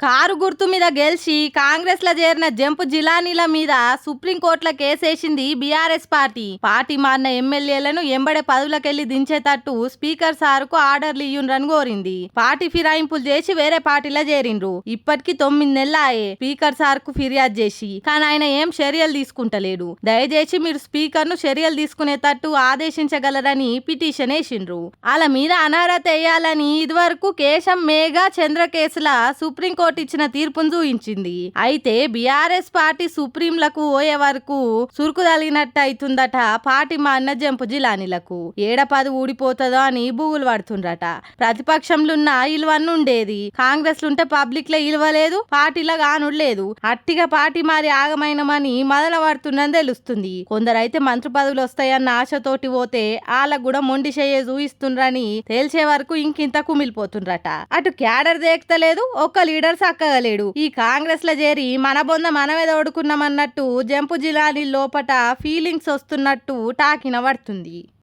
Car గుర్తు మీద గెలిచి కాంగ్రెస్ లో చేరిన జంపు జిలానీల మీద సుప్రీంకోర్టులో కేసేసింది బీఆర్ఎస్ పార్టీ మారిన ఎమ్మెల్యేలను ఎంబడే పదవులకెళ్లి దించేటట్టు స్పీకర్ సార్కు ఆర్డర్లు ఇయ్యుండ్రని కోరింది. పార్టీ ఫిరాయింపులు చేసి వేరే పార్టీలో చేరిండ్రు. ఇప్పటికి 9 నెలలాయే స్పీకర్ సార్కు ఫిర్యాదు చేసి, కానీ ఆయన ఏం చర్యలు తీసుకుంటలేడు. దయచేసి మీరు స్పీకర్ ను చర్యలు తీసుకునేటట్టు ఆదేశించగలరని పిటిషన్ వేసిండ్రు. వాళ్ళ మీద అనర్హత వేయాలని ఇదివరకు కేశం మేఘా చంద్ర కేసుల సుప్రీంకోర్టు ఇచ్చిన తీర్పును చూయించింది. అయితే బీఆర్ఎస్ పార్టీ సుప్రీంలకు పోయే వరకు సురుకు తగిలినట్టు అవుతుందట పార్టీ మారిన జంపు జిలానీలకు. ఏడపది ఊడిపోతుందో అని బూగులు పడుతుండ్రట. ప్రతిపక్షంలో ఉన్న ఇలువన్నుండేది, కాంగ్రెస్ లుంటే పబ్లిక్ లో ఇలువలేదు, పార్టీలో కానులేదు. అట్టిగా పార్టీ మారి ఆగమైనమని మొదల పడుతుందని తెలుస్తుంది. కొందరైతే మంత్రి పదవులు వస్తాయన్న ఆశతోటి పోతే వాళ్ళకు కూడా మొండి చెయ్యే చూయిస్తుండ్రని తేల్చే వరకు ఇంకింత కుమిలిపోతుండ్రట. అటు క్యాడర్ దేక్తలేదు, ఒక్క లీడర్ సక్కగలేడు. ఈ కాంగ్రెస్ లో చేరి మన బొంద మనమే తోడుకున్నామన్నట్టు జంపు జిలానీ లోపట ఫీలింగ్స్ వస్తున్నట్టు టాకిన పడుతుంది.